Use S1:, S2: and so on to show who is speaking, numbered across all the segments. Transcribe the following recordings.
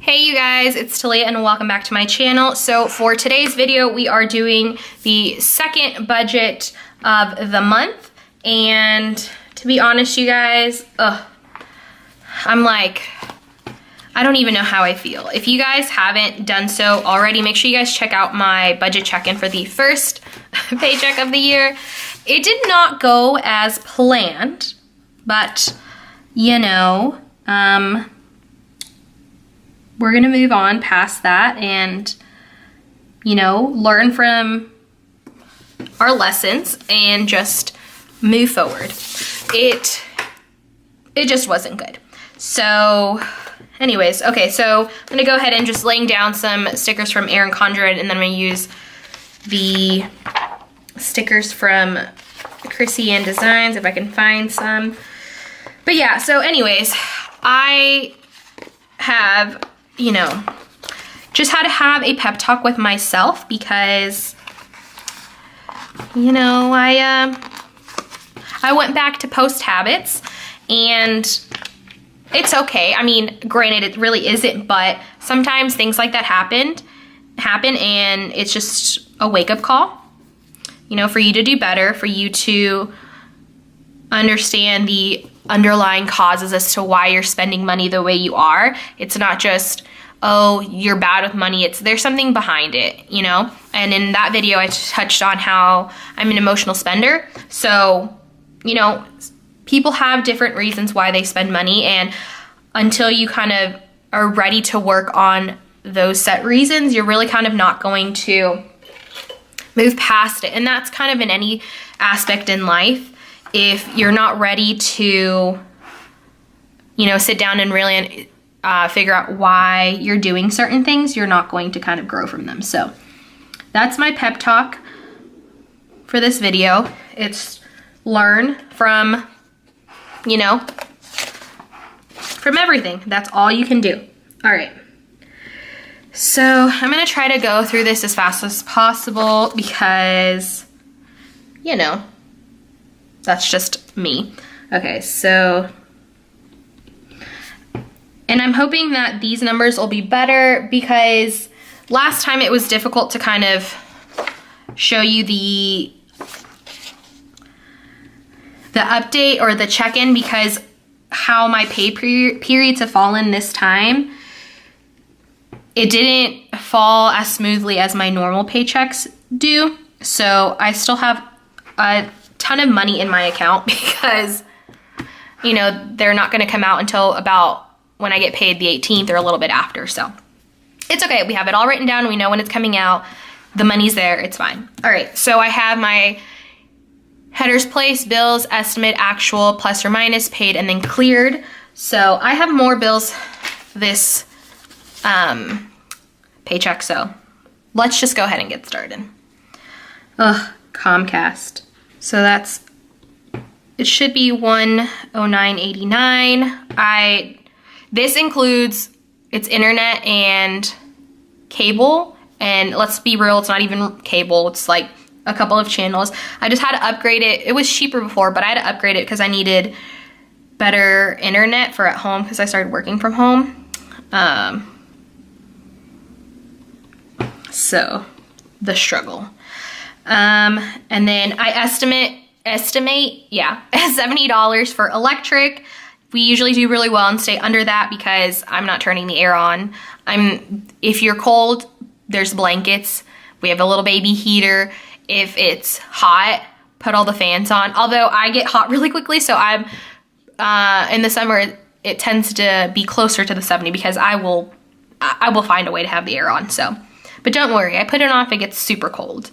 S1: Hey you guys, it's Thalia and welcome back to my channel. So for today's video, we are doing the second budget of the month. And to be honest, you guys, I'm like, I don't even know how I feel. If you guys haven't done so already, make sure you guys check out my budget check-in for the first paycheck of the year. It did not go as planned, but you know, we're gonna move on past that and, you know, learn from our lessons and just move forward. It just wasn't good. So anyways, okay, so I'm gonna go ahead and just laying down some stickers from Erin Condren, and then I'm gonna use the stickers from Chrissy and Designs if I can find some. But yeah, so anyways, I have, you know, just had to have a pep talk with myself because, you know, I went back to post habits, and it's okay. I mean, granted, it really isn't, but sometimes things like that happen, and it's just a wake-up call, you know, for you to do better, for you to understand the underlying causes as to why you're spending money the way you are. It's not just, oh, you're bad with money. There's something behind it, you know? And in that video, I touched on how I'm an emotional spender. So, you know, people have different reasons why they spend money, and until you kind of are ready to work on those set reasons, you're really kind of not going to move past it. And that's kind of in any aspect in life. If you're not ready to, you know, sit down and really figure out why you're doing certain things, you're not going to kind of grow from them. So that's my pep talk for this video. It's learn from, you know, from everything. That's all you can do. All right. So I'm gonna try to go through this as fast as possible because, you know, that's just me. Okay, so, and I'm hoping that these numbers will be better because last time it was difficult to kind of show you the update or the check-in because how my pay periods have fallen this time. It didn't fall as smoothly as my normal paychecks do. So I still have a ton of money in my account because, you know, they're not going to come out until about when I get paid the 18th or a little bit after. So it's okay. We have it all written down. We know when it's coming out. The money's there. It's fine. All right. So I have my headers placed, bills, estimate, actual, plus or minus, paid, and then cleared. So I have more bills this paycheck. So let's just go ahead and get started. Ugh, Comcast. So that's, it should be $109.89. This includes its internet and cable, and let's be real, it's not even cable, it's like a couple of channels. I just had to upgrade it. It was cheaper before, but I had to upgrade it because I needed better internet for at home because I started working from home. So the struggle. And then I estimate, yeah, $70 for electric. We usually do really well and stay under that because I'm not turning the air on. If you're cold, there's blankets. We have a little baby heater. If it's hot, put all the fans on. Although I get hot really quickly, so I'm, in the summer, it tends to be closer to the 70 because I will find a way to have the air on, so. But don't worry, I put it on if it gets super cold.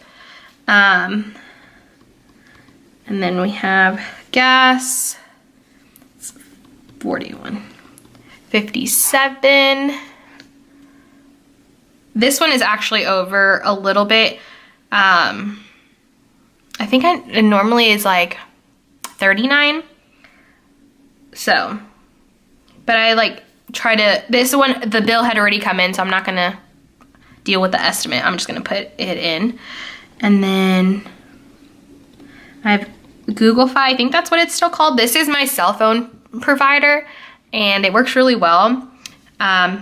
S1: And then we have gas, it's 41.57. This one is actually over a little bit. I think it normally is like 39. So, but I like try to, this one, the bill had already come in, so I'm not gonna deal with the estimate. I'm just gonna put it in. And then I have Google Fi, I think that's what it's still called. This is my cell phone provider and it works really well.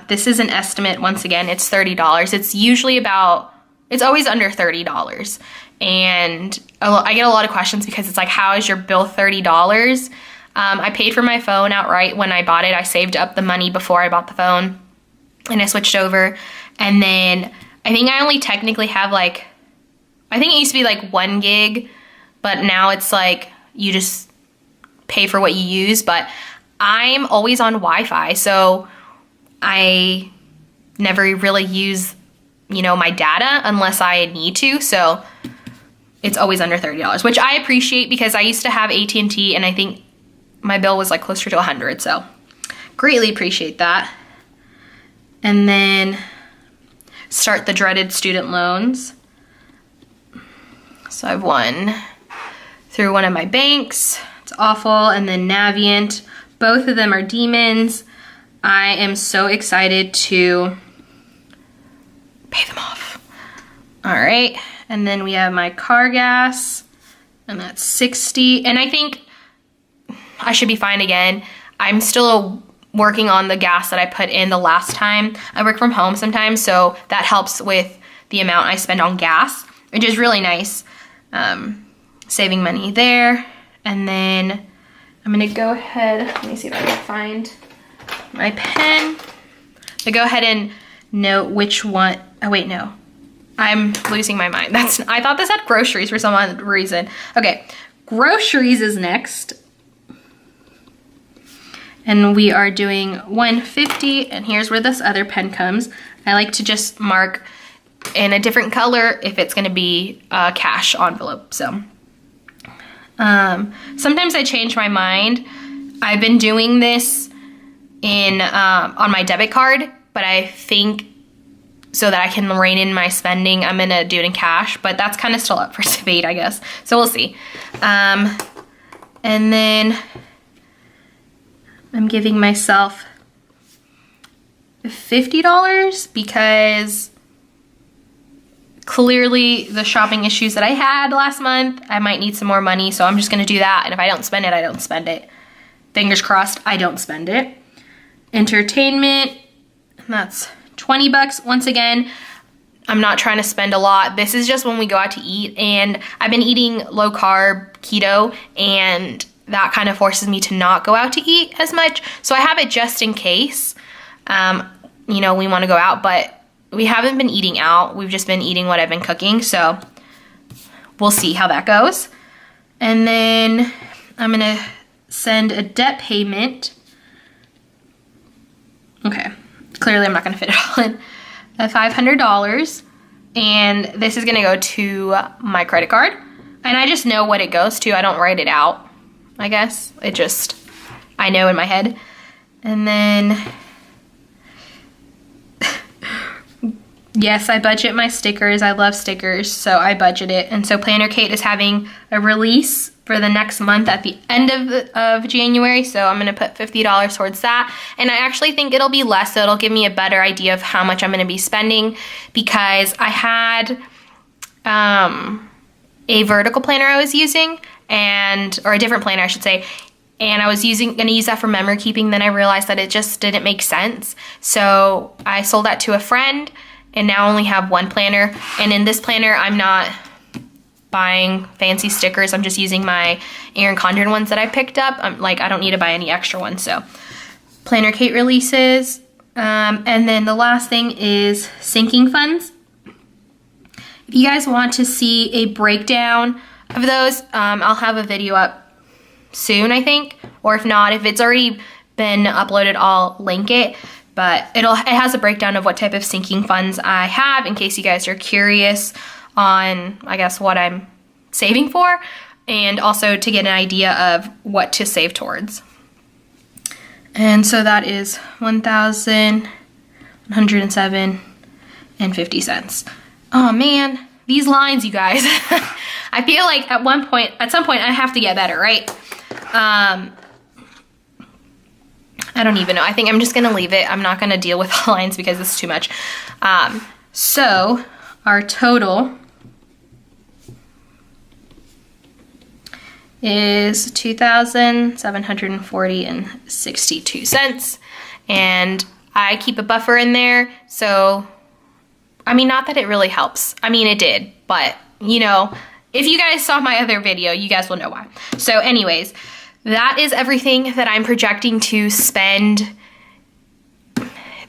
S1: This is an estimate. Once again, it's $30. It's usually it's always under $30. And I get a lot of questions because it's like, how is your bill $30? I paid for my phone outright when I bought it. I saved up the money before I bought the phone and I switched over. And then I think I only technically have like, I think it used to be like 1 gig, but now it's like you just pay for what you use. But I'm always on Wi-Fi, so I never really use, you know, my data unless I need to. So it's always under $30, which I appreciate because I used to have AT&T and I think my bill was like closer to 100. So greatly appreciate that. And then start the dreaded student loans. So I've won through one of my banks. It's awful. And then Navient. Both of them are demons. I am so excited to pay them off. All right. And then we have my car gas, and that's 60. And I think I should be fine again. I'm still working on the gas that I put in the last time. I work from home sometimes, so that helps with the amount I spend on gas, which is really nice. Saving money there. And then I'm gonna go ahead, let me see if I can find my pen. So go ahead and note which one, oh wait, no. I'm losing my mind. I thought this had groceries for some odd reason. Okay, groceries is next. And we are doing $150, and here's where this other pen comes. I like to just mark in a different color if it's gonna be a cash envelope, so. Sometimes I change my mind. I've been doing this on my debit card, but I think so that I can rein in my spending, I'm gonna do it in cash, but that's kind of still up for debate, I guess. So we'll see. And then I'm giving myself $50 because clearly the shopping issues that I had last month, I might need some more money, so I'm just gonna do that. And if I don't spend it, I don't spend it. Fingers crossed, I don't spend it. Entertainment, that's 20 bucks. Once again, I'm not trying to spend a lot. This is just when we go out to eat, and I've been eating low carb keto, and that kind of forces me to not go out to eat as much. So I have it just in case, you know, we wanna go out, but we haven't been eating out. We've just been eating what I've been cooking, so we'll see how that goes. And then I'm gonna send a debt payment. Okay, clearly I'm not gonna fit it all in. $500, and this is gonna go to my credit card. And I just know what it goes to. I don't write it out, I guess. I know in my head. And then, yes, I budget my stickers. I love stickers, so I budget it. And so Planner Kate is having a release for the next month at the end of January, so I'm gonna put $50 towards that. And I actually think it'll be less, so it'll give me a better idea of how much I'm gonna be spending, because I had a vertical planner I was using, or a different planner I should say, and I was gonna use that for memory keeping. Then I realized that it just didn't make sense. So I sold that to a friend, and now I only have one planner. And in this planner, I'm not buying fancy stickers. I'm just using my Erin Condren ones that I picked up. I don't need to buy any extra ones. So Planner Kate releases. And then the last thing is sinking funds. If you guys want to see a breakdown of those, I'll have a video up soon, I think. Or if not, if it's already been uploaded, I'll link it. But it has a breakdown of what type of sinking funds I have, in case you guys are curious on, I guess, what I'm saving for, and also to get an idea of what to save towards. And so that is $1,107.50. Oh man, these lines, you guys. I feel like at some point I have to get better, right? I don't even know. I think I'm just gonna leave it. I'm not gonna deal with the lines because it's too much. So our total is $2,740.62. And I keep a buffer in there. So, I mean, not that it really helps. I mean, it did, but you know, if you guys saw my other video, you guys will know why. So anyways, that is everything that I'm projecting to spend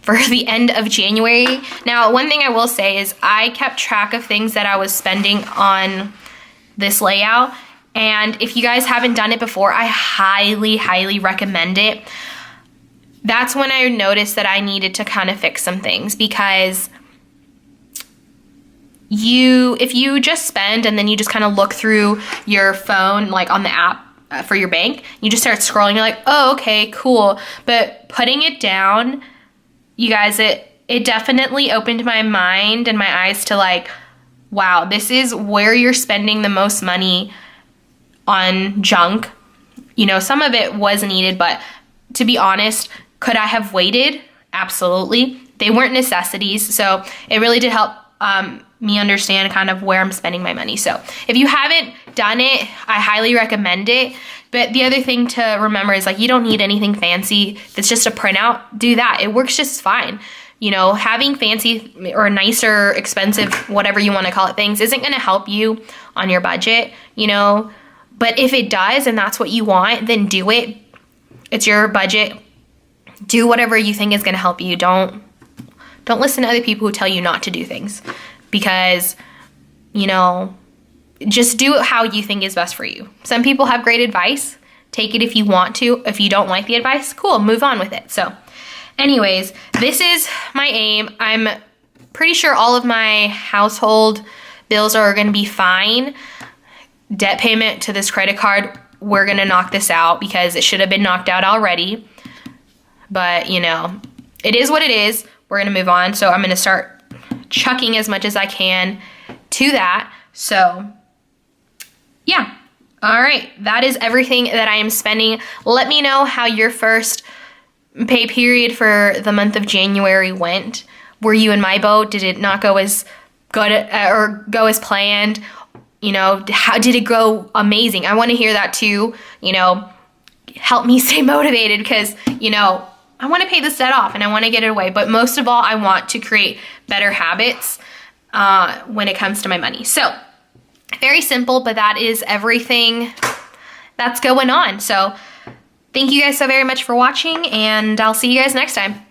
S1: for the end of January. Now, one thing I will say is I kept track of things that I was spending on this layout. And if you guys haven't done it before, I highly, highly recommend it. That's when I noticed that I needed to kind of fix some things, because if you just spend and then you just kind of look through your phone, like on the app for your bank, you just start scrolling, you're like, oh, okay, cool. But putting it down, you guys, it definitely opened my mind and my eyes to like, wow, this is where you're spending the most money on junk. You know, some of it was needed, but to be honest, could I have waited? Absolutely. They weren't necessities, so it really did help me understand kind of where I'm spending my money. So if you haven't done it, I highly recommend it. But the other thing to remember is like, you don't need anything fancy. If it's just a printout, do that. It works just fine. You know, having fancy or nicer, expensive, whatever you want to call it, things isn't going to help you on your budget, you know. But if it does and that's what you want, then do it. It's your budget. Do whatever you think is going to help you. Don't listen to other people who tell you not to do things, because, you know, just do it how you think is best for you. Some people have great advice. Take it if you want to. If you don't like the advice, cool, move on with it. So anyways, this is my aim. I'm pretty sure all of my household bills are going to be fine. Debt payment to this credit card, we're going to knock this out because it should have been knocked out already. But, you know, it is what it is. We're going to move on. So I'm going to start chucking as much as I can to that. So yeah. All right. That is everything that I am spending. Let me know how your first pay period for the month of January went. Were you in my boat? Did it not go as good or go as planned? You know, how did it go amazing? I want to hear that too. You know, help me stay motivated, because, you know, I want to pay this debt off and I want to get it away. But most of all, I want to create better habits when it comes to my money. So very simple, but that is everything that's going on. So thank you guys so very much for watching, and I'll see you guys next time.